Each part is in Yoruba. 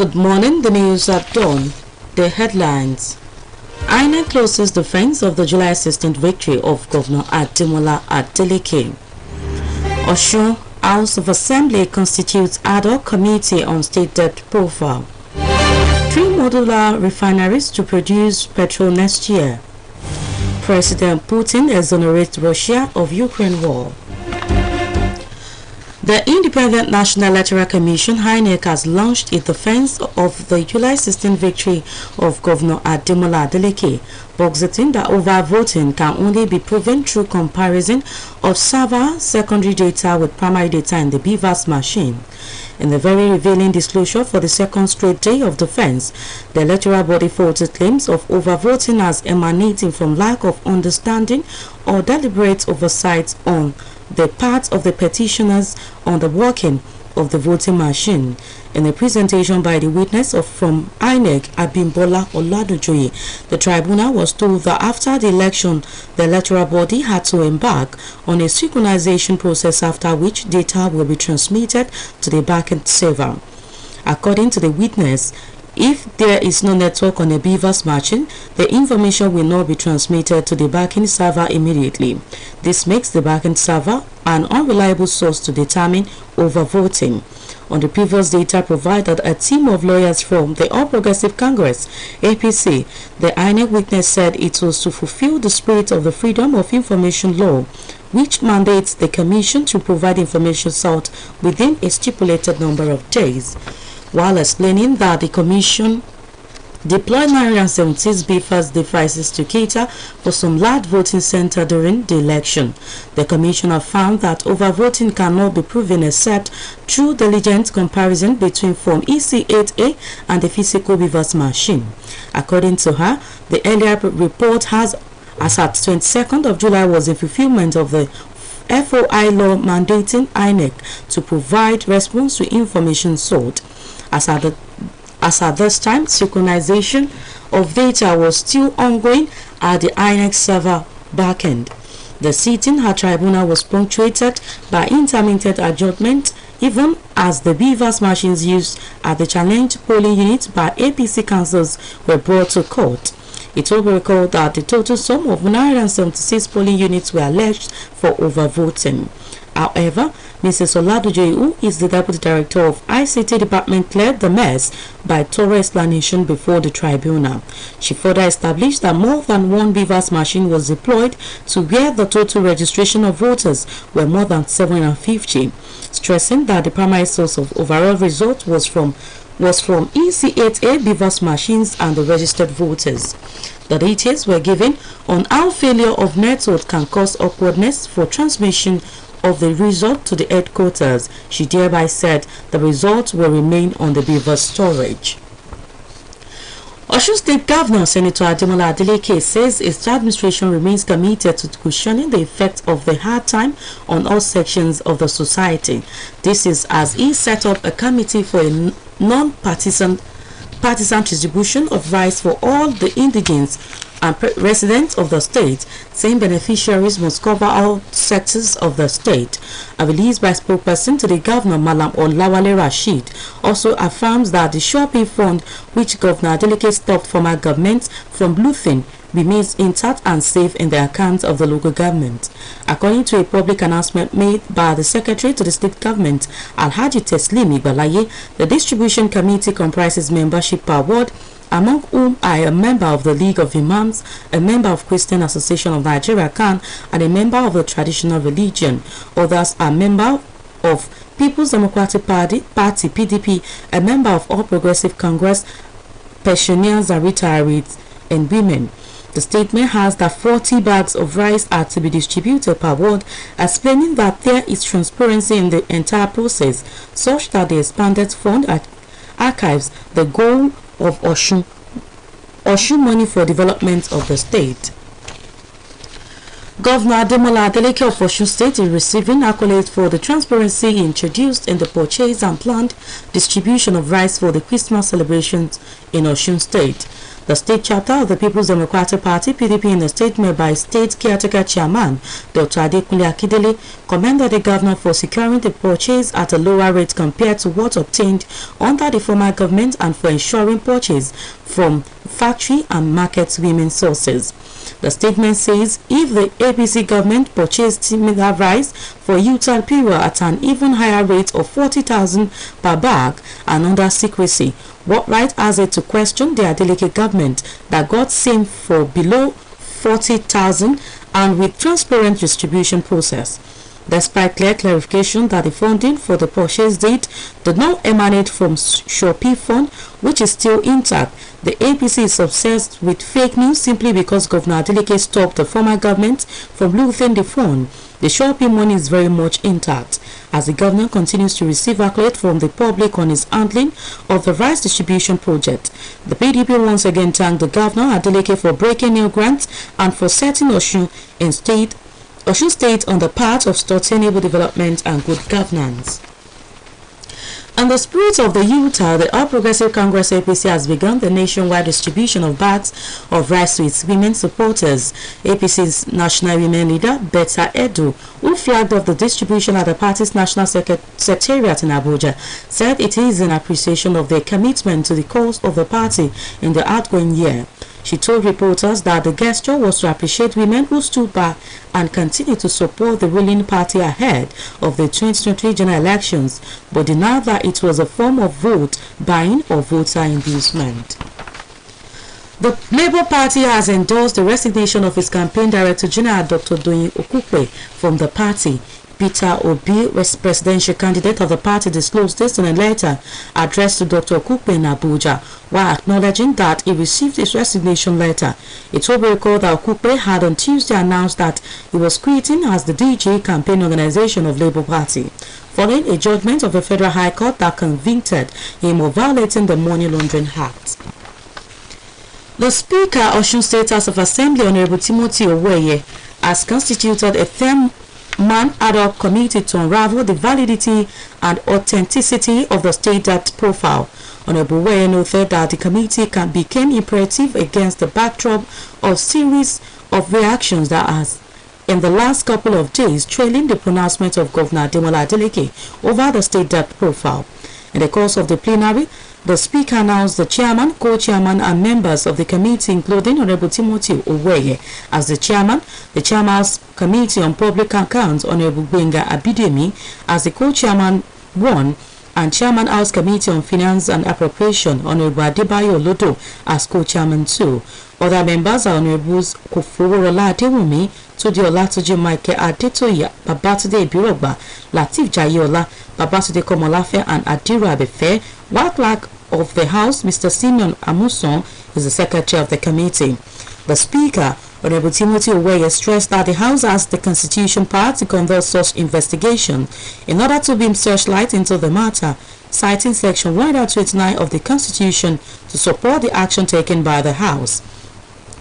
Good morning, the news at dawn. The headlines. INEC closes the fence of the July 16th victory of Governor Ademola Adeleke. Osun House of Assembly constitutes ad hoc committee on state debt profile. 3 modular refineries to produce petrol next year. President Putin exonerates Russia of Ukraine war. The Independent National Electoral Commission (INEC) has launched its defense of the July 16 victory of Governor Ademola Adeleke, positing that overvoting can only be proven through comparison of server secondary data with primary data in the BVAS machine. In a very revealing disclosure for the second straight day of defense, the electoral body faulted claims of overvoting as emanating from lack of understanding or deliberate oversight on the part of the petitioners on the working of the voting machine. In a presentation by the witness from INEC, Abimbola Oladojoye, the tribunal was told that after the election, the electoral body had to embark on a synchronization process, after which data will be transmitted to the backend server. According to the witness, if there is no network on a BVAS machine, the information will not be transmitted to the backend server immediately. This makes the backend server an unreliable source to determine overvoting. On the previous data provided, a team of lawyers from the All Progressive Congress (APC), the INEC witness said it was to fulfill the spirit of the Freedom of Information Law, which mandates the Commission to provide information sought within a stipulated number of days. While explaining that the Commission deployed 976 BVAS devices to cater for some large voting centers during the election, the Commissioner found that overvoting cannot be proven except through diligent comparison between Form EC8A and the physical BVAS machine. According to her, the earlier report as at 22nd of July was in fulfillment of the FOI law mandating INEC to provide response to information sought. As at this time, synchronization of data was still ongoing at the INEC server backend. The sitting at tribunal was punctuated by intermittent adjournment, even as the BVAS machines used at the challenged polling unit by APC councils were brought to court. It will be recalled that the total sum of 976 polling units were alleged for overvoting. However, Mrs. Oladojoye, who is the Deputy Director of ICT Department, cleared the mess by thorough explanation before the tribunal. She further established that more than one BVAS machine was deployed to where the total registration of voters were more than 750, stressing that the primary source of overall result was from EC8A BVAS machines and the registered voters. The details were given on how failure of network can cause awkwardness for transmission of the result to the headquarters. She thereby said the results will remain on the BVAS storage. Osun State Governor Senator Ademola Adeleke says his administration remains committed to cushioning the effect of the hard time on all sections of the society. This is as he set up a committee for a non-partisan distribution of rice for all the indigents and residents of the state, saying beneficiaries must cover all sectors of the state. A release by spokesperson to the governor, Malam Olawale Rashid, also affirms that the shopping fund, which Governor Adeleke stopped former government from looting, remains intact and safe in the accounts of the local government. According to a public announcement made by the Secretary to the State Government, Alhaji Teslim Igbalaye, the distribution committee comprises membership per ward, among whom are a member of the League of Imams, a member of Christian Association of Nigeria (CAN), and a member of the traditional religion. Others are member of People's Democratic Party (PDP), a member of All Progressive Congress, pensioners and retirees, and women. The statement has that 40 bags of rice are to be distributed per ward, explaining that there is transparency in the entire process, such that the expanded fund archives the goal of Osun money for development of the state. Governor Ademola Adeleke of Osun State is receiving accolades for the transparency he introduced in the purchase and planned distribution of rice for the Christmas celebrations in Osun State. The state chapter of the People's Democratic Party (PDP) in the statement by State Caretaker Chairman Dr. Adekunle Akindele commended the governor for securing the purchase at a lower rate compared to what obtained under the former government and for ensuring purchase from factory and market women sources. The statement says if the APC government purchased similar rice for util period at an even higher rate of 40,000 per bag and under secrecy, what right has it to question the Adeleke government that got same for below 40,000 and with transparent distribution process? Despite clear clarification that the funding for the purchase date did not emanate from Shopee Fund, which is still intact, the APC is obsessed with fake news simply because Governor Adeleke stopped the former government from looting the fund. The Shopee money is very much intact, as the governor continues to receive accolades from the public on his handling of the rice distribution project. The PDP once again thanked the governor Adeleke for breaking new grants and for setting Osun State on the path of sustainable development and good governance. In the spirit of the UTA, the All Progressive Congress APC has begun the nationwide distribution of bags of rice to its women supporters. APC's national women leader, Betta Edu, who flagged off the distribution at the party's national secretariat in Abuja, said it is in appreciation of their commitment to the cause of the party in the outgoing year. She told reporters that the gesture was to appreciate women who stood back and continue to support the ruling party ahead of the 2023 general elections, but denied that it was a form of vote buying or voter inducement. The Labour Party has endorsed the resignation of its campaign director general Dr. Doyin Okupe from the party. Peter Obi, presidential candidate of the party, disclosed this in a letter addressed to Dr. Okupe in Abuja, while acknowledging that he received his resignation letter. It will be recalled that Okupe had on Tuesday announced that he was quitting as the DG campaign organization of Labour Party, following a judgment of the Federal High Court that convicted him of violating the Money Laundering Act. The Speaker of Osun State House of Assembly, Honorable Timothy Oweye, has constituted a man ad hoc committee to unravel the validity and authenticity of the state debt profile. Honorable Weye noted that the committee became imperative against the backdrop of series of reactions that has in the last couple of days trailing the pronouncement of Governor Ademola Adeleke over the state debt profile. In the course of the plenary, the Speaker announced the chairman, co-chairman and members of the committee, including Honorable Timothy Oweye as the chairman, the Chairman's Committee on Public Accounts, Honorable Gbenga Abidemi as the co-chairman 1, and Chairman House Committee on Finance and Appropriation, Honorable Adebayo Olodo as co-chairman 2. Other members are Honorables Kofoworola Adewumi, Tudi Olatuji Michael Adetoya, Babatunde Ibirogba, Lateef Jayeola, Babatunde Komolafe and Adiru Abefe, while Clerk of the House, Mr. Simeon Amuson, is the Secretary of the committee. The Speaker, Honorable Timothy Oweye, stressed that the House has the constitution power to conduct such investigation in order to beam searchlight into the matter, citing Section 129 of the Constitution to support the action taken by the House.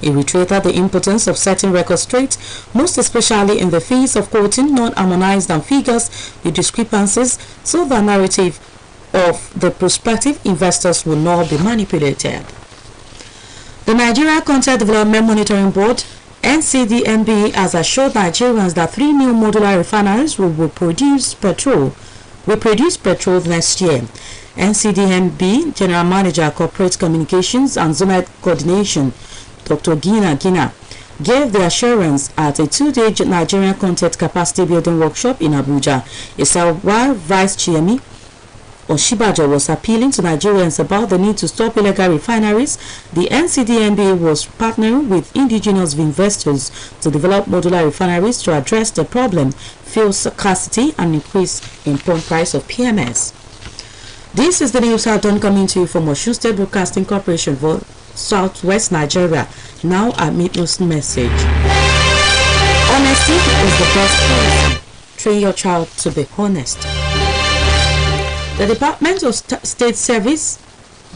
He reiterated the importance of setting records straight, most especially in the face of quoting non-harmonized figures with discrepancies, so the narrative of the prospective investors will not be manipulated. The Nigeria Content Development Monitoring Board, NCDMB, has assured Nigerians that 3 new modular refineries will produce petrol next year. NCDMB General Manager Corporate Communications and Zonal Coordination, Dr. Gina gave the assurance at a 2-day Nigerian Content Capacity Building Workshop in Abuja. While Vice Chairman Oshibajo was appealing to Nigerians about the need to stop illegal refineries, the NCDMB was partnering with indigenous investors to develop modular refineries to address the problem, fuel scarcity and increase in pump price of PMS. This is the news outdone coming to you from Osun State Broadcasting Corporation for Southwest Nigeria. Now our news message. Honesty is the best policy. Train your child to be honest. The Department of State Service,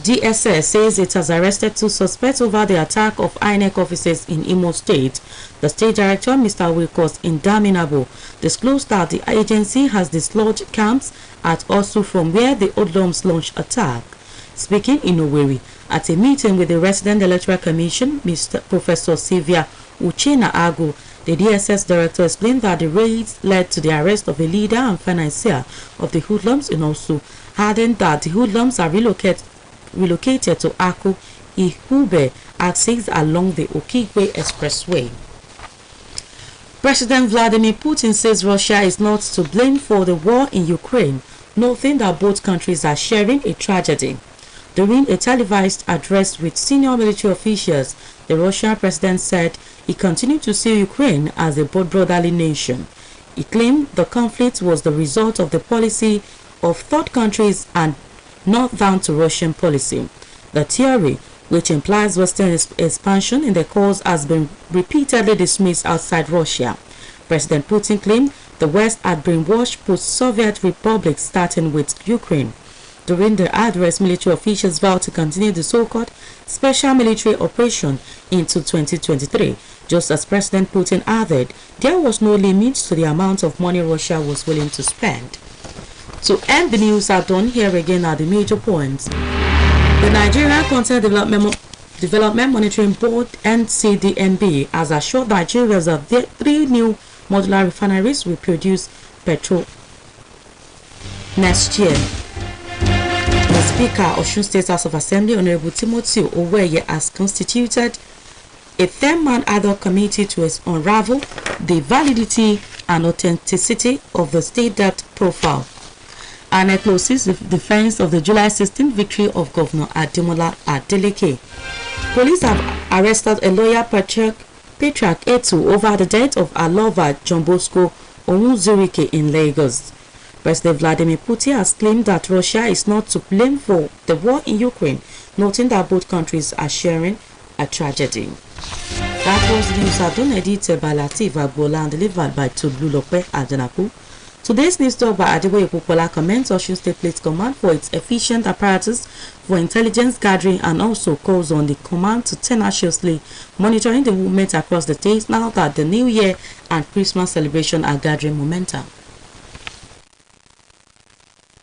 DSS, says it has arrested 2 suspects over the attack of INEC offices in Imo State. The State Director, Mr. Wilkos Indaminabo, disclosed that the agency has dislodged camps at Osu from where the hoodlums launched attack. Speaking in Owerri at a meeting with the Resident Electoral Commission, Professor Sylvia Uchenna Agu, the DSS director, explained that the raids led to the arrest of a leader and financier of the hoodlums in Osu, adding that the hoodlums are relocated to Aku Ihube axis along the Okigwe Expressway. President Vladimir Putin says Russia is not to blame for the war in Ukraine, noting that both countries are sharing a tragedy. During a televised address with senior military officials, the Russian president said he continued to see Ukraine as a brotherly nation. He claimed the conflict was the result of the policy of third countries and not down to Russian policy. The theory, which implies Western expansion in the cause, has been repeatedly dismissed outside Russia. President Putin claimed the West had brainwashed post-Soviet republics, starting with Ukraine. During the address, military officials vowed to continue the so-called special military operation into 2023. Just as President Putin added, there was no limit to the amount of money Russia was willing to spend. To end the news, are done here again are the major points. The Nigerian Content Development Monitoring Board (NCDMB) has assured Nigerians that the 3 new modular refineries will produce petrol next year. The Speaker of Osun State House of Assembly, Honorable Timothy Oweye, has constituted a 10-man ad hoc committee to unravel the validity and authenticity of the state debt profile and closes the defense of the July 16 victory of Governor Ademola Adeleke. Police have arrested a lawyer, Patrick Etu, over the death of her lover, John Bosco Onwuzurike, in Lagos. President Vladimir Putin has claimed that Russia is not to blame for the war in Ukraine, noting that both countries are sharing a tragedy. That was the news done edited by Latif Agbola and delivered by Tolulope Adenaku. Today's news story by Adeboye Popola commends Osun State Police Command for its efficient apparatus for intelligence gathering and also calls on the command to tenaciously monitoring the movement across the state now that the New Year and Christmas celebration are gathering momentum.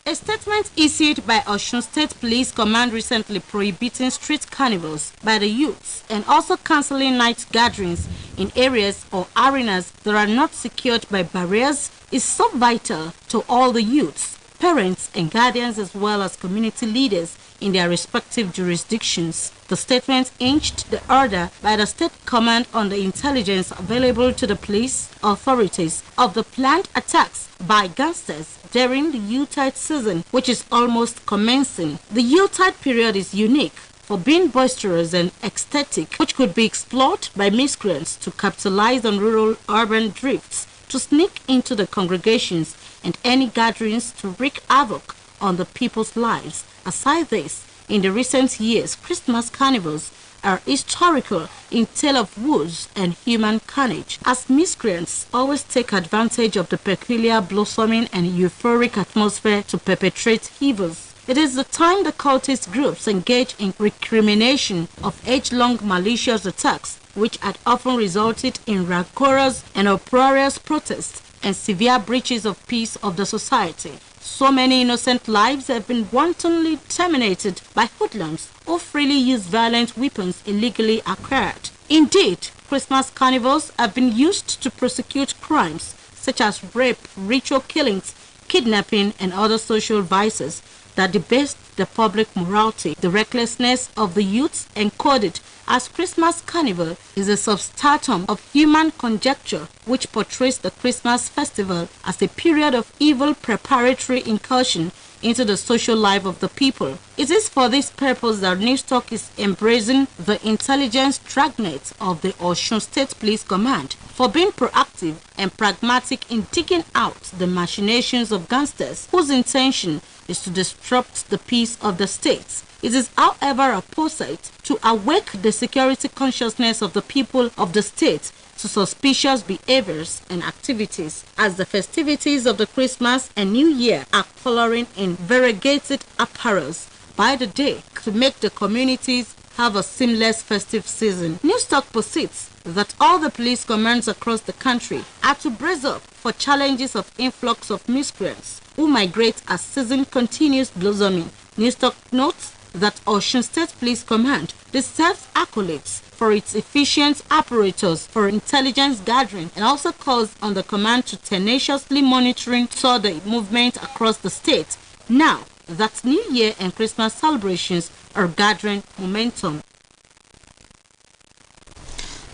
A statement issued by Osun State Police Command recently prohibiting street carnivals by the youths and also cancelling night gatherings in areas or arenas that are not secured by barriers is so vital to all the youths, parents and guardians as well as community leaders in their respective jurisdictions. The statement hinged the order by the State Command on the intelligence available to the police authorities of the planned attacks by gangsters during the Yuletide season, which is almost commencing. The Yuletide period is unique for being boisterous and ecstatic, which could be explored by miscreants to capitalize on rural-urban drifts, to sneak into the congregations and any gatherings to wreak havoc on the people's lives. Aside this, in the recent years, Christmas carnivals are historical in tale of woods and human carnage, as miscreants always take advantage of the peculiar blossoming and euphoric atmosphere to perpetrate evils. It is the time the cultist groups engage in recrimination of age-long malicious attacks, which had often resulted in rancorous and uproarious protests and severe breaches of peace of the society. So many innocent lives have been wantonly terminated by hoodlums who freely use violent weapons illegally acquired. Indeed, Christmas carnivals have been used to prosecute crimes such as rape, ritual killings, kidnapping, and other social vices that debase the public morality. The recklessness of the youths encoded as Christmas carnival is a substratum of human conjecture which portrays the Christmas festival as a period of evil preparatory incursion into the social life of the people. It is for this purpose that Newstalk is embracing the intelligence dragnet of the Osun State Police Command for being proactive and pragmatic in digging out the machinations of gangsters whose intention is to disrupt the peace of the state. It is, however, a foresight to awake the security consciousness of the people of the state to suspicious behaviors and activities, as the festivities of the Christmas and New Year are coloring in variegated apparels by the day to make the communities have a seamless festive season. Newstalk posits that all the police commands across the country are to brace up for challenges of influx of miscreants who migrate as season continues blossoming. Newstalk notes that Osun State Police Command deserves accolades for its efficient apparatus for intelligence gathering and also calls on the command to tenaciously monitoring the movement across the state now that New Year and Christmas celebrations are gathering momentum.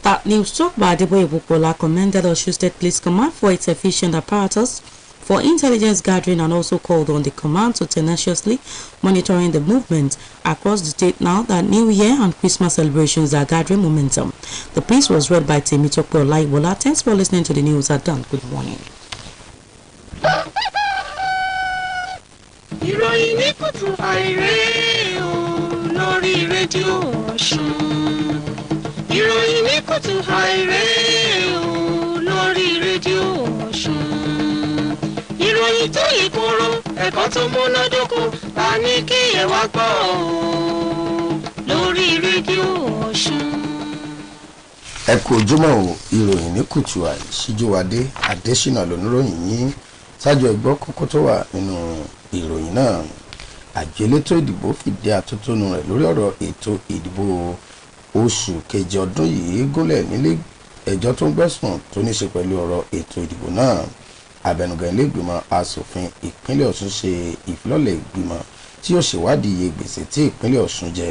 That news talk by Adeboye Bukola commended Osun State Police Command for its efficient apparatus for intelligence gathering and also called on the command to tenaciously monitoring the movement across the state now that New Year and Christmas celebrations are gathering momentum. The piece was read by Temitope Olaiwola. Thanks for listening to the news at dawn. Good morning. Ìròyìn ní kùtù àìrè o lórí rédíò Ọ̀ṣun. Ìròyìn ní kùtù àìrè o lórí rédíò Ọ̀ṣun. Ìròyìn tó yí kóró ẹ̀kọ́ tó múnádóko la ní kí ẹ wá gbọ́ o lórí rédíò Ọ̀ṣun. Ẹ kú ojúmọ́ o, ìròyìn ní kùtù àìsíjúwadé Adésínà lóníròyìn yín. Ṣáájú ẹgbọ́ kókó tó wà nínú ìròyìn náà. Àjọ elétò ìdìbò fìdí àtótónu rẹ̀ lórí ọ̀rọ̀ ètò ìdìbò oṣù kejì ọdún yìí gúnlẹ̀ nílé ẹjọ́ tó ń gbẹ̀sùn tó ní ṣe pẹ̀lú ọ̀rọ̀ ètò ìdìbò náà. Abẹnugan ilé ìgbìmọ̀ asòfin ìpínlẹ̀ Ọ̀ṣun ṣe ìfilọ́lẹ̀ ìgbìmọ̀ tí yóò ṣèwádìí iye gbèsè tí ìpínlẹ̀ Ọ̀ṣun jẹ.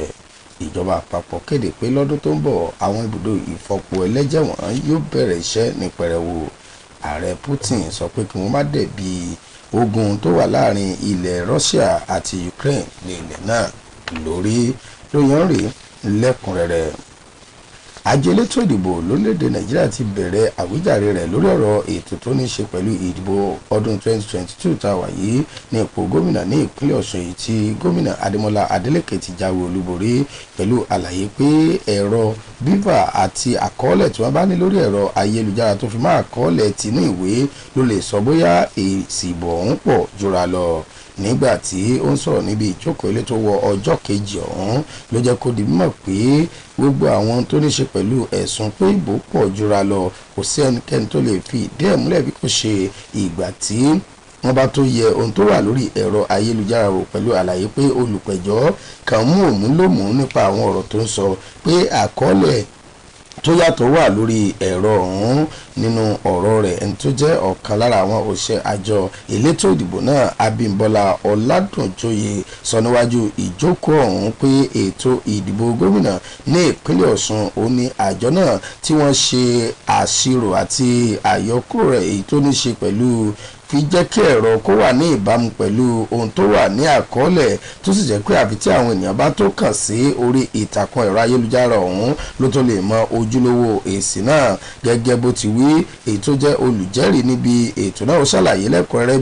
Ìjọba àpapọ̀ kéde pé lọ́dún tó ń bọ̀ àwọn ibùdó ìfọpo ẹlẹ́jẹ̀ wọ̀n yóò bẹ̀rẹ̀ iṣẹ́ ní pẹrẹwu. Ààrẹ Putin sọ pé kí wọ́n má dẹ̀bi ogun tó wà láàrin ilẹ̀ Russia àti Ukraine ní ilẹ̀ náà lórí lóyún rèé lẹ́kùnrẹ́rẹ́. Àjọ elétò ìdìbò lórílẹ̀‐èdè Nàìjíríà ti bẹ̀rẹ̀ àwíjàre rẹ̀ lórí ọ̀rọ̀ ètò tó ní ṣe pẹ̀lú ìdìbò ọdún 2022 tá a wà yìí ní ipò gómìnà ní ìpínlẹ̀ Ọ̀ṣun yìí tí gómìnà Adémọ́lá Adélékè ti jáwé olúborí pẹ̀lú àlàyé pé ẹ̀rọ bíbà àti àkọọ́lẹ̀ tí wọ́n bá ní lórí ẹ̀rọ ayélujára tó fi máa àkọọ́lẹ̀ tinú ìwé ló lè sọ bóyá èsì ìbò ọ̀hún pọ̀ jura lọ. Nígbà tí ó ń sọ̀rọ̀ níbi ìjókòó ilé tó wọ ọjọ́ kejì ọ̀hún ló jẹ́ kó di mímọ̀ pé gbogbo àwọn tó ní ṣe pẹ̀lú ẹ̀sùn pé ìbò pọ̀ jura lọ kò sí ẹnikẹ́ni tó lè fi ìdí ẹ̀ múlẹ̀ bí kò ṣe ìgbà tí wọ́n bá tó yẹ ohun tó wà lórí ẹ̀rọ ayélujára wò pẹ̀lú àlàyé pé olùpẹ̀jọ́ kan mú òmùlòmù nípa àwọn ọ̀rọ̀ tó ń sọ pé àkọọ́lẹ̀ tó yàtọ̀ wà lórí ẹ̀rọ ọ̀hún nínú ọ̀rọ̀ rẹ̀ ẹni tó jẹ́ ọ̀kan lára àwọn òṣìṣẹ́ àjọ elétò ìdìbò náà Abímbọ́lá Ọládùnjoyè sọ níwájú ìjókòó ọ̀hún pé ètò ìdìbò gómìnà ní ìpínlẹ̀ Ọ̀ṣun ó ní àjọ náà tí wọ́n ṣe àṣírò àti àyọkúrò rẹ̀ èyí tó ní ṣe pẹ̀lú fi jẹ́ kí ẹ̀rọ kó wà ní ìbámu pẹ̀lú ohun tó wà ní àkọọ́lẹ̀ tó sì jẹ́ pé àfi tí àwọn ènìyàn bá tó kàn sí orí ìtàkùn ẹ̀rọ ayélujára ọ̀hún ló tó lè mọ ojúlówó èsì náà. Gẹ́gẹ́ bó ti wí èyí tó jẹ́ olùjẹ́rìí níbi ètò náà ó ṣàlàyé lẹ́kùnrẹ́rẹ́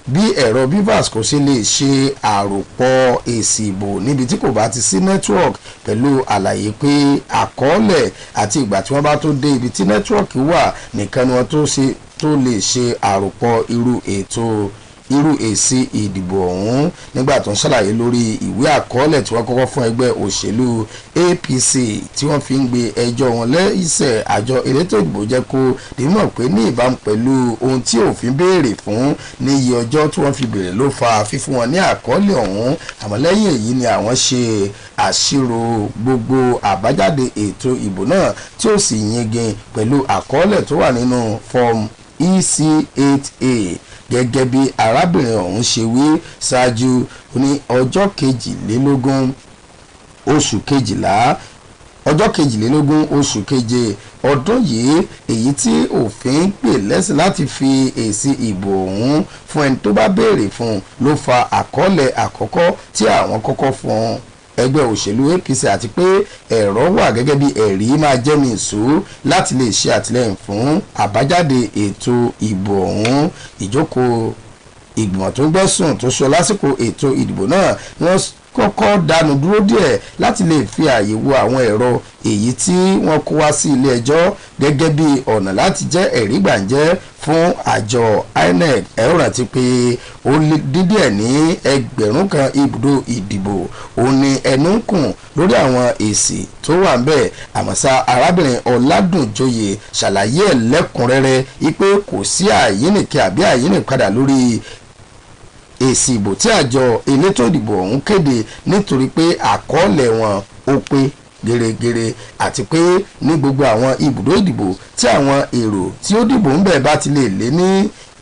bí ẹ̀rọ bivas kò ṣe lè ṣe àròpọ̀ èsì ìbò níbi tí kò bá ti sí network pẹ̀lú àlàyé pé àkọọ́lẹ̀ àti ìgbà tí wọ́n bá tó dé ibi tí network wà nìkan ni wọ́n tó lè ṣe àròpọ̀ irú èsì ìdìbò ọ̀hún. Nígbà tó ń ṣàlàyé lórí ìwé àkọọ́lẹ̀ tí wọ́n kọ́kọ́ fún ẹgbẹ́ òṣèlú APC tí wọ́n fi ń gbé ẹjọ́ wọn lẹ́sẹ̀ àjọ elétò ìdìbò jẹ́ kó dìímọ̀ pé ní ìbámu pẹ̀lú ohun tí òfin béèrè fún ní iye ọjọ́ tí wọ́n fi béèrè ló fa fífún wọn ní àkọọ́lẹ̀ ọ̀hún. Àmọ́ lẹ́yìn èyí ni àwọn ṣe àṣírò gbogbo àbájáde ètò ìbò náà tí ó sì yingin pẹ̀lú àkọọ́lẹ̀ tó wà nínú form EC8A gẹ́gẹ́ bí arábìnrin ọ̀hún ṣe wí ṣáájú ní ọjọ́ kejìlélógún oṣù keje ọdún yìí èyí tí òfin pè lẹ́sìn láti fi èsì ìbò ọ̀hún fún ẹni tó bá béèrè fún ló fa àkọọ́lẹ̀ àkọ́kọ́ tí àwọn kọ́kọ́ fún ẹgbẹ́ òṣèlú APC àti pé ẹ̀rọ wà gẹ́gẹ́ bí ẹ̀rí máa jẹ́ ní ìṣó láti lè ṣe àtìlẹ́yìn fún àbájáde ètò ìbò ọ̀hún. Ìjókòó ìgbìmọ̀ tó ń gbẹ́sùn tó sọ lásìkò ètò ìdìbò náà wọ́n kọ́kọ́ dánu dúró díẹ̀ láti lè fi àyè wo àwọn ẹ̀rọ èyí tí wọ́n kó wá sí ilé ẹjọ́ gẹ́gẹ́ bí ọ̀nà láti jẹ́ ẹ̀rí gbàǹjẹ́ fún àjọ INEC. ẹ ó rántí pé ó dín díẹ̀ ní 1000 ibùdó ìdìbò òun ni ẹnu ń kùn lórí àwọn èsì tó wà ń bẹ̀. àmọ́sá arábìnrin Ọládùnjoyè ṣàlàyé ẹ̀ lẹ́kùnrẹ́rẹ́ wípé kò sí àyínnìkẹ́ àbí àyínnìpadà lórí èsì ìbò tí àjọ elétò ìdìbò ọ̀hún kéde nítorí pé àkọọ́lẹ̀ wọn ó pé gẹ́rẹ́gẹ́rẹ́ àti pé ní gbogbo àwọn ibùdó ìdìbò tí àwọn èrò tí ó dìbò ń bẹ̀ bá ti lè lé ní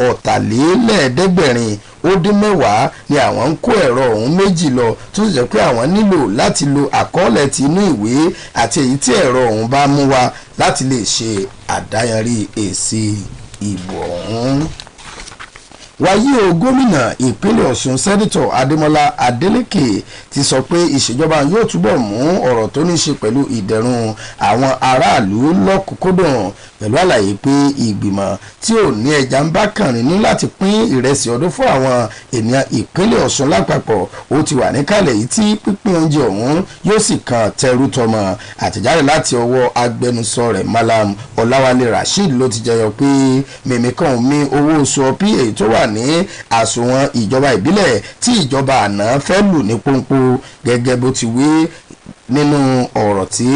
ọ̀tàlélẹ́ẹ̀ẹ́dẹ́gbẹ̀rin ó dín mẹ́wàá ni àwọn ń kó ẹ̀rọ ọ̀hún méjì lọ tó sì jẹ́ pé àwọn nílò láti lo àkọọ́lẹ̀ ti inú ìwé àti èyí tí ẹ̀rọ ọ̀hún bá mú wá láti lè ṣe àdáyanrí èsì ìbò ọ̀hún. wáyé o gómìnà ìpínlẹ̀ Ọ̀ṣun sẹ́nitọ̀ Adémọ́lá Adélékè ti sọ pé ìṣèjọba yóò túbọ̀ mú ọ̀rọ̀ tó ní ṣe pẹ̀lú ìdẹ̀rùn àwọn aráàlú lọ́kùnkúndùn pẹ̀lú àlàyé pé ìgbìmọ̀ tí ò ní ẹja ń bá kànrin ní láti pín ìrẹsì ọdún fún àwọn ènìyàn ìpínlẹ̀ Ọ̀ṣun lápapọ̀ ó ti wà níkàlẹ̀ yìí tí pínpín oúnjẹ ọ̀hún yóò sì kan tẹrú tọmọ. àtẹ̀jáde láti ọwọ́ agbẹnusọ rẹ̀ Malam Ọláwálé Rasheed ló ti jẹyọ pé mímíkan mi owó oṣù ọpí èyí tó wà ní àsùnwọ̀n ìjọba ìbílẹ̀ tí ìjọba àná fẹ́ lù ní pọ́npọ́ gẹ́gẹ́ bó ti wí nínú ọ̀rọ̀ tí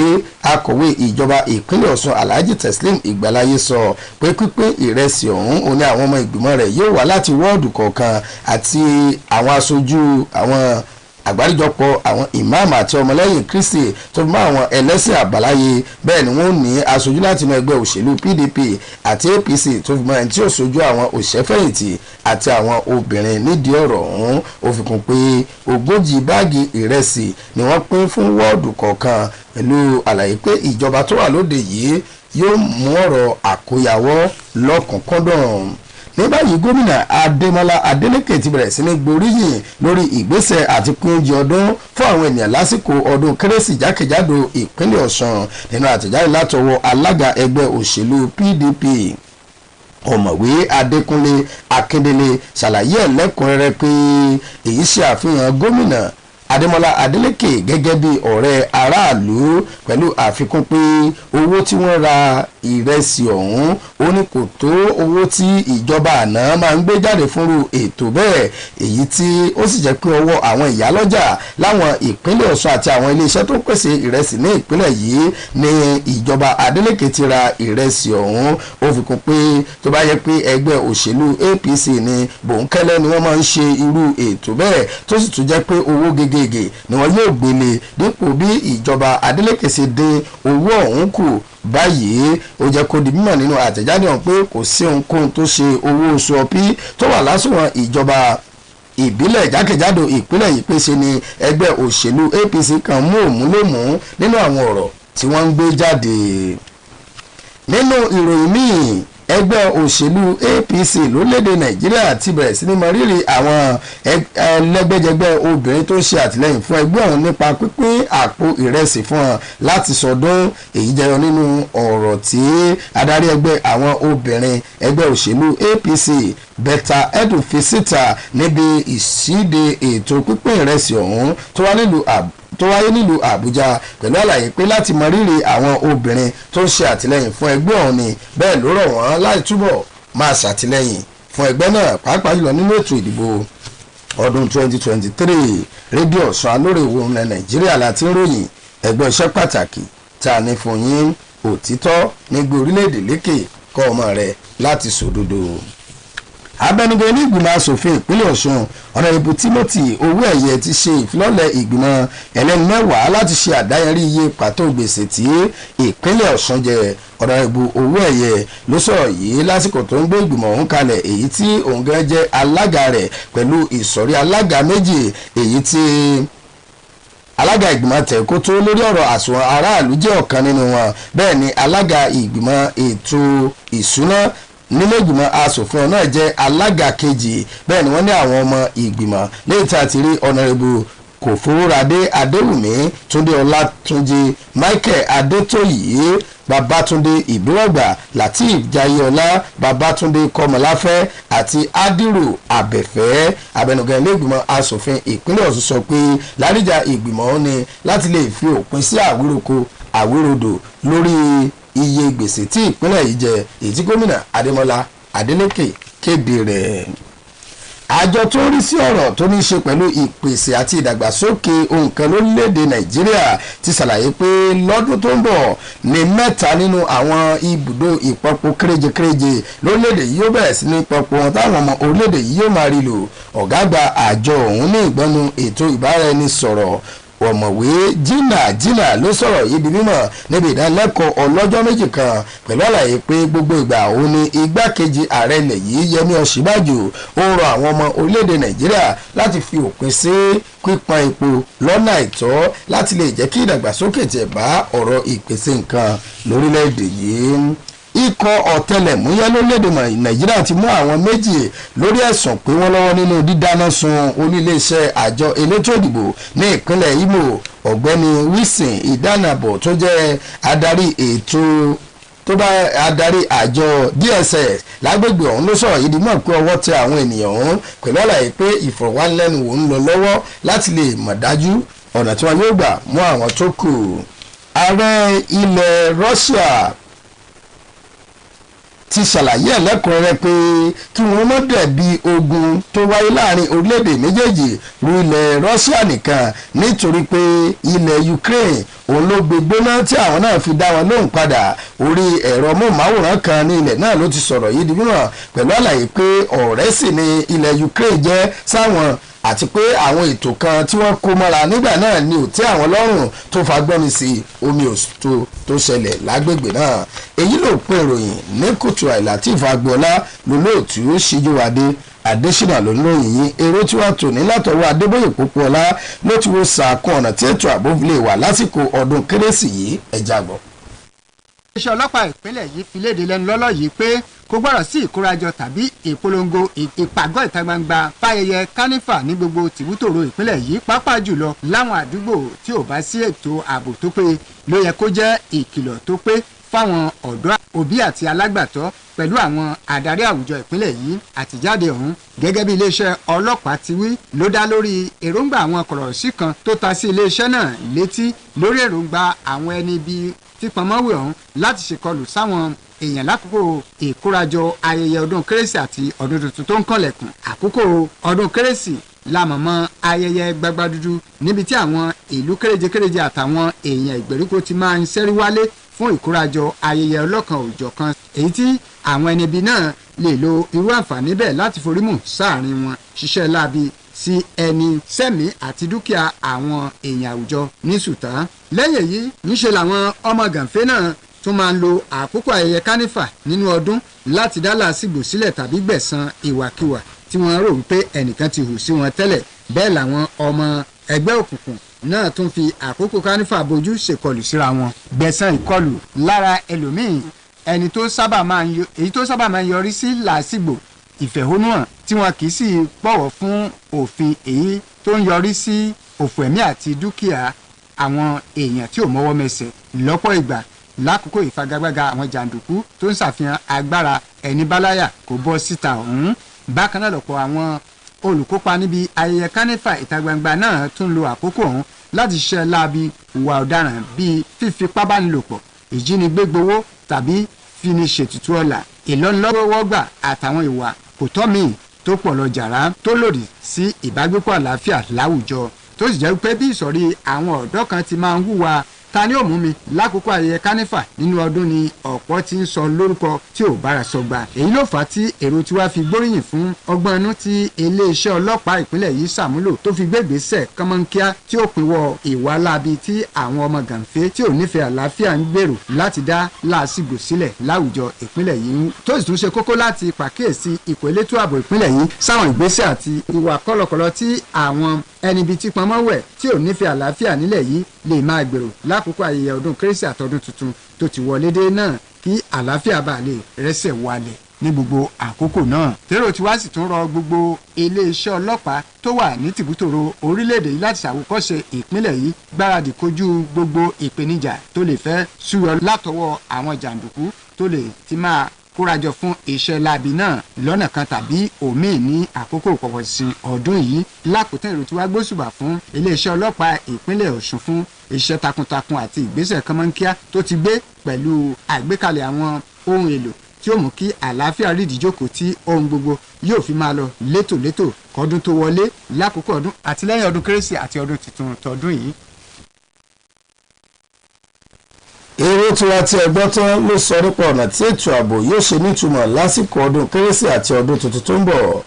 akọ̀wé ìjọba ìpínlẹ̀ Ọ̀ṣun Alhaji Teslim Ìgbàláyé sọ pé pípín ìrẹsì ọ̀hún òun ní àwọn ọmọ ìgbìmọ̀ rẹ̀ yóò wá láti wọ́ọ̀dù kọ̀ọ̀kan àti àwọn aṣojú àwọn àgbáríjọpọ̀ àwọn ìmáàmù àti ọmọlẹ́yìn Kristi tó fi mọ́ àwọn ẹlẹ́sìn àbáláyé bẹ́ẹ̀ ni wọ́n ní aṣojú láti inú ẹgbẹ́ òṣèlú PDP àti APC tó fi mọ́ ẹni tí ó ṣojú àwọn òṣìṣẹ́fẹ̀yìntì àti àwọn obìnrin nídìí ọ̀rọ̀ ọ̀hún. ó fi kún pé 40 báàgì ìrẹsì ni wọ́n pín fún wọ́ọ̀dù kọ̀ọ̀kan pẹ̀lú àlàyé pé ìjọba tó wà lóde yìí yóò mú ọ̀rọ̀ àkóyawọ́ lọ́kùnkúndùn. ní báyìí gómìnà Adémọ́lá Adélékè ti bẹ̀rẹ̀ sí ní gboríyìn lórí ìgbésẹ̀ àti pín oúnjẹ ọdún fún àwọn ènìyàn lásìkò ọdún kérésì jákèjádò ìpínlẹ̀ Ọ̀ṣun. nínú àtẹ̀jáde látọwọ́ alága ẹgbẹ́ òṣèlú PDP ọ̀mọ̀wé Adékúnlé Akíndélé ṣàlàyé ẹ̀lẹ́kùnrẹ́rẹ́ pé èyí ṣe àfihàn gómìnà Adémọ́lá Adélékè gẹ́gẹ́ bí ọ̀rẹ́ aráàlú pẹ̀lú àfikún pé owó tí wọ́n ra ìrẹsì ọ̀hún ó ní kò tó owó tí ìjọba àná máa ń gbé jáde fúnrú ètò bẹ́ẹ̀ èyí tí ó sì jẹ́ pé ọwọ́ àwọn ìyálọ́jà láwọn ìpínlẹ̀ Ọ̀ṣun àti àwọn iléeṣẹ́ tó pèsè ìrẹsì ní ìpínlẹ̀ yìí ní ìjọba Adélékè ti ra ìrẹsì ọ̀hún. ó fi kún pé tó bá yẹ pé ẹgbẹ́ òṣèlú APC ní bòńkẹ́lẹ́ ni wọ́n máa ń ṣe irú ètò bẹ́ẹ̀ tó sì tún jẹ́ pé owó gègé ni wọ́n yóò gbélé dípò bí ìjọba Adélékè ṣe dín owó ọ̀hún kù. báyìí ó jẹ́ kó di mímọ̀ nínú àtẹ̀jáde ọ̀hún pé kò sí ohunkóhun tó ṣe owó oṣù ọpí tó wà lásùnwọ̀n ìjọba ìbílẹ̀ jákèjádò ìpínlẹ̀ yìí pèsè ní ẹgbẹ́ òṣèlú APC kan mú òmúlòmú nínú àwọn ọ̀rọ̀ tí wọ́n ń gbé jáde. nínú ìròyìn míì ẹgbẹ́ òṣèlú APC lórílẹ̀‐èdè Nàìjíríà ti bẹ̀rẹ̀ sí ní mọ rírì àwọn ẹlẹ́gbẹ́jẹgbẹ́ obìnrin tó ń ṣe àtìlẹ́yìn fún ẹgbẹ́ ọ̀hún nípa pípín àpò ìrẹsì fún wọn láti sọdún. èyí jẹyọ nínú ọ̀rọ̀ tí adarí ẹgbẹ́ àwọn obìnrin ẹgbẹ́ òṣèlú APC Bẹ́tà Ẹ̀dùn fi síta níbi ìṣíde ètò pípín ìrẹsì ọ̀hún tó wáyé nílùú Àbújá pẹ̀lú àlàyé pé láti mọ rírì àwọn obìnrin tó ń ṣe àtìlẹ́yìn fún ẹgbẹ́ ọ̀hún ni bẹ́ẹ̀ ló rọ̀ wọ́n láì túbọ̀ máa ṣàtìlẹ́yìn fún ẹgbẹ́ náà pàápàá jùlọ nínú ètò ìdìbò ọdún 2023. rédíò Ọ̀ṣun alórèwò ilẹ̀ Nàìjíríà láti ń ròyìn ẹgbẹ́ iṣẹ́ pàtàkì tá a ní fún yín òtítọ́ nígbà orílẹ̀-èdè lékè kọ́ ọmọ rẹ̀ láti sòdodo. abẹnugan ní ìgbìmọ̀ asòfin ìpínlẹ̀ Ọ̀ṣun ọ̀nàrẹ́bù Timothy Owóẹ̀yẹ ti ṣe ìfilọ́lẹ̀ ìgbìmọ̀ ẹlẹ́ni mẹ́wàá láti ṣe àdáyanrí iye pàtó gbèsè tí ìpínlẹ̀ Ọ̀ṣun jẹ. ọ̀nàrẹ́bù Owóẹ̀yẹ ló sọ̀rọ̀ yìí lásìkò tó ń gbé ìgbìmọ̀ ọ̀hún kalẹ̀ èyí tí òun gan jẹ́ alága rẹ̀ pẹ̀lú ìsọ̀rí alága méjì èyí tí alága ìgbìmọ̀ tẹ̀kótó lórí ọ̀rọ̀ àsùnwọ̀n aráàlú jẹ́ ọ̀kan nínú wọn. bẹ́ẹ̀ ni alága ìgbìmọ̀ ètò ìṣúná nílé ìgbìmọ̀ asòfin náà jẹ́ alága kejì. bẹ́ẹ̀ ni wọ́n ní àwọn ọmọ ìgbìmọ̀ lẹ́yìn tí a ti rí ọ̀nàrẹ́bù Kòfowórádé Adéwùmí Túndé Ọlátúnjí Michael Adétóyè Babátúndé Ìbírọ̀gbà Lateef Jayéọlá Babátúndé Kọmọláfẹ́ àti Adiru Abẹ́fẹ́. abẹnugan ilé ìgbìmọ̀ asòfin ìpínlẹ̀ Ọ̀ṣun sọ pé láríjà ìgbìmọ̀ ọ̀hún ni láti lè fi òpin sí àwéròdò lórí iye gbèsè tí ìpínlẹ̀ yìí jẹ èyí tí gómìnà Adémọ́lá Adélékè kéde rẹ̀. àjọ tó rí sí ọ̀rọ̀ tó ní ṣe pẹ̀lú ìpèsè àti ìdàgbàsókè ohun kan lórílẹ̀‐èdè nàìjíríà ti ṣàlàyé pé lọ́dún tó ń bọ̀ ní 3 nínú àwọn ibùdó ìpọ̀pọ̀ kéréje lórílẹ̀‐èdè yìí yóò bẹ̀rẹ̀ sí ní pọ̀pọ̀ wọn táwọn ọmọ orílẹ̀‐èdè yìí yóò máa rí lò. ọ̀gá àgbà àjọ ọ̀hún ní ìgbọ́nu ètò ìbáraẹnisọ̀rọ̀ ọ̀mọ̀wé jìnnà ló sọ̀rọ̀ yìí di mímọ̀ níbi ìdánilẹ́kọ̀ọ́ ọlọ́jọ́ méjì kan pẹ̀lú àlàyé pé gbogbo ìgbà òun ni igbákejì ààrẹ ilẹ̀ yìí Yẹmí Ọ̀ṣínbàjò ó ń rọ àwọn ọmọ orílẹ̀-èdè Nàìjíríà láti fi òpin sí pípọn epo lọ́nà àìtọ́ láti lè jẹ́ kí ìdàgbàsókè tẹ̀ bá ọ̀rọ̀ ìpèsè nǹkan lórílẹ̀-èdè yìí. Ikọ̀ ọ̀tẹlẹ̀múyẹ́ lórílẹ̀‐èdè nàìjíríà ti mú àwọn méjì lórí ẹ̀sùn pé wọ́n lọ́wọ́ nínú dídáná sun olú-iléeṣẹ́ àjọ elétò ìdìbò ní ìpínlẹ̀ Imo. ọ̀gbẹ́ni Wilson Idanabo tó jẹ́ adarí àjọ DSS lágbègbè ọ̀hún ló sọ̀rọ̀ yìí di mọ̀ pé ọwọ́ tẹ àwọn ènìyàn ọ̀hún pẹ̀lú àlàyé pé ìfọ̀rọ̀wánilẹ́nuwò ń lọ lọ́wọ́ láti lè mọ̀ dájú ọ̀nà tí wọ́n yóò gbà mú àwọn tó kù. ààrẹ ilẹ̀ Russia ti ṣàlàyé ẹ̀lẹ́kùnrẹ́rẹ́ pé kí wọ́n mọ́ dẹ̀bi ogun tó wáyé láàrin orílẹ̀-èdè méjèèjì ru ilẹ̀ Russia nìkan nítorí pé ilẹ̀ Ukraine òun ló gbégbóná tí àwọn náà fi dá wọn lóhùn padà. orí ẹ̀rọ móhùnmáwòrán kan ní ilẹ̀ náà ló ti sọ̀rọ̀ yìí di mímọ̀ pẹ̀lú àlàyé pé ọ̀rẹ́ sì ni ilẹ̀ Ukraine jẹ́ sáwọn àti pé àwọn ètò kan tí wọ́n kó mọ́ra nígbà náà ni ò tẹ́ àwọn lọ́rùn tó fagbọ́nmi sí omi òsùtò tó ṣẹlẹ̀ lágbègbè náà. èyí ló pín ìròyìn ní kùtù àìlàtìfù agboola lólóòtú ṣíjúwadé adésínà ló ń lóyìn yín. èrò tí wọ́n tò ní látọwọ́ adébóyè pópóọlá ló ti wo sàkún ọ̀nà tí ètò ààbò lè wà lásìkò ọdún kérésì yìí ẹja gbọ́. iléeṣẹ́ ọlọ́pàá ìpínlẹ̀ yìí fi léde lẹ́nu lọ́lọ́ yìí pé kò gbọ́dọ̀ sí ìkórajọ tàbí ìpolongo ìpàgọ́ ìta gbangba fáyẹyẹ kánífà ní gbogbo tìbútòrò ìpínlẹ̀ yìí pàápàá jùlọ láwọn àdúgbò tí ò bá sí ètò ààbò tó pé ló yẹ kó jẹ́ ìkìlọ̀ tó pé fáwọn ọ̀dọ́ òbí àti alágbàtọ́ pẹ̀lú àwọn adarí àwùjọ ìpínlẹ̀ yìí. àtijáde ọ̀hún gẹ́gẹ́ bí iléeṣẹ́ ọlọ́pàá ti wí ló dá lórí èròǹgbà àwọn kọ̀rọ̀sí kan tó ta sí iléeṣẹ́ náà létí lórí èròǹgbà àwọn ẹni bíi fípamọ́wé ọ̀hún láti ṣèkọlù sáwọn èèyàn lákòókò ìkórajọ ayẹyẹ ọdún kérésì àti ọdún tuntun tó ń kànlẹ̀kùn. àkókò ọdún kérésì lámọ̀mọ́ ayẹyẹ gbagbadudu níbi tí àwọn ìlú kéréje àtàwọn èèyàn ìgbèríko ti máa ń ṣẹ́rí wálé fún ìkórajọ ayẹyẹ ọlọ́kan òjọ̀kan èyí tí àwọn ẹni ibi náà lè lo irú àǹfààní bẹ́ẹ̀ láti forímù sáàrin wọn ṣiṣẹ́ láabi sí ẹni sẹ́mi àti dúkìá àwọn èèyàn àwùjọ ní sùtá. lẹ́yìn èyí níṣe làwọn ọmọ gànfẹ́ náà tún máa ń lo àkókò ayẹyẹ kánífà nínú ọdún láti dá làásìgbò sílẹ̀ tàbí gbẹ̀san ìwàkiwà tí wọ́n rò wípé ẹnìkan ti hù sí wọn tẹ́lẹ̀. bẹ́ẹ̀ làwọn ọmọ ẹgbẹ́ òkùnkùn náà tún fi àkókò kánífà bójú ṣèkọlù síra wọn gbẹ̀san ìkọlù lára ẹlòmíín èyí tó sábà máa ń yọrí sí làásìgbò ìfẹ̀hónúhàn tí wọn kì í sì bọ̀wọ̀ fún òfin èyí tó ń yọrí sí òfò ẹ̀mí àti dúkìá àwọn èèyàn tí ò mọ́wọ́ mẹsẹ̀ lọ́pọ̀ ìgbà lákòókò ìfagagbága àwọn jàǹdùkú tó ń ṣàfihàn agbára ẹni báláyà kò bọ́ síta ọ̀hún. bákan náà lọ́pọ̀ àwọn olùkópa níbi ayẹyẹ kánífà ìta gbangba náà tún lo àkókò ọ̀hún láti ṣiṣẹ́ láabi ìwà ọ̀daràn bíi fífipábánilòpọ̀ ìjínigbé gbowó tàbí fini ṣètùtù ọ̀la ìlọ́nilọ́wọ́gbà àtàwọn ìwà kò tọ́ míì tó pọ̀ lọ jàrá tó lòdì sí ìbágbépọ̀ àlàáfíà láwùjọ tó sì jẹ́ pé bí ìsọ̀rí àwọn ọ̀dọ́ kan ti máa ń hùwà ta ni ó mú mi lákòókò ayẹyẹ kánífà nínú ọdún ni ọ̀pọ̀ ti ń sọ lórúkọ tí ò bára sọgbà. èyí ló fà á tí èrò tiwa fi gbóríyìn fún ọgbọ́n inú tí iléeṣẹ́ ọlọ́pàá ìpínlẹ̀ yìí ṣàmúlò tó fi gbégbèsè kánmọ́nkíá tí ó pinwọ́ ìwà láabi tí àwọn ọmọ gànfẹ́ tí ò nífẹ̀ẹ́ àlàáfíà ń gbèrò láti dá làásìgbò sílẹ̀ láwùjọ ìpínlẹ̀ yìí tó sì tún ṣe kókó láti pàkíyèsí ipò elétò ààbò ìpínlẹ̀ yìí sáwọn ìgbésẹ̀ àti ìwà kọ̀lọ̀kọ̀lọ̀ tí àwọn ẹni bíi tí pamọ́wẹ̀ tí ò nífẹ̀ẹ́ àlàáfíà nílẹ̀ yìí lè máa gbèrò lákòókò ayẹyẹ ọdún kérésì àtọdún tuntun tó ti wọlé dé náà kí àlàáfíà bá lè rẹ́sẹ̀ wálẹ̀ ní gbogbo àkókò náà. tèrò tí wàá sì tún rọ gbogbo iléeṣẹ́ ọlọ́pàá tó wà ní tìbútòrò orílẹ̀-èdè yìí láti ṣàwòkọ́ṣe ìpínlẹ̀ yìí gbáradì kojú gbogbo ìpèníjà tó lè fẹ́ súyọ látọwọ́ àwọn jàǹdùkú tó lè ti máa kórajọ fún iṣẹ́ láabi náà lọ́nà kan tàbí òmíì ní àkókò pọ̀pọ̀sìn ọdún yìí. lákòótán èrò tí wàá gbóṣùbà fún iléeṣẹ́ ọlọ́pàá ìpínlẹ̀ Ọ̀ṣun fún iṣẹ́ takuntakun àti ìgbésẹ̀ kánmọ́nkíá tó ti gbé pẹ̀lú àgbékalẹ̀ àwọn ohun èlò tí ó mú kí àlàáfíà rídìí jókòó tí ohun gbogbo yóò fi máa lọ létòlétò kọ́dún tó wọlé lákòókò ọdún àti lẹ́yìn ọdún kérésì àti ọdún tuntun tọdún yìí. èrò tiwa tí ẹgbọ́n tán ló sọ nípa ọ̀nà tí ètò ààbò yóò ṣe nítumọ̀ lásìkò ọdún kérésì àti ọdún tuntun tó ń bọ̀.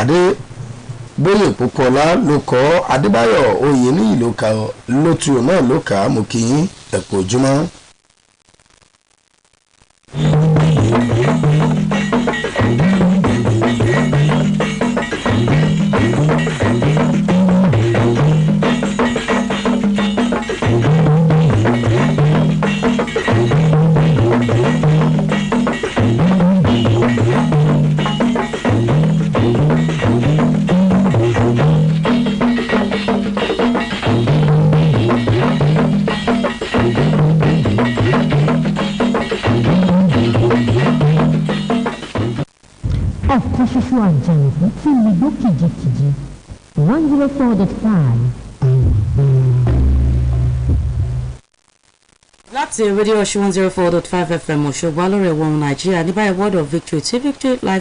Adébóyè Pópóọlá ló kọ́, Adébáyọ̀ Oyèníyì ló kà ọ́, lótú náà ló kà á, mú kí yín ẹ̀kọ́ ojúmọ́. ọ̀kan ṣoṣo àjànàkú tí mi gbó kìjikìji 104.5. láti rédíò Ọ̀ṣun 104.5 FM Òṣogbo lórí ẹ̀wọ̀n Nàìjíríà ní báyìí Word of Victory tí Victory Life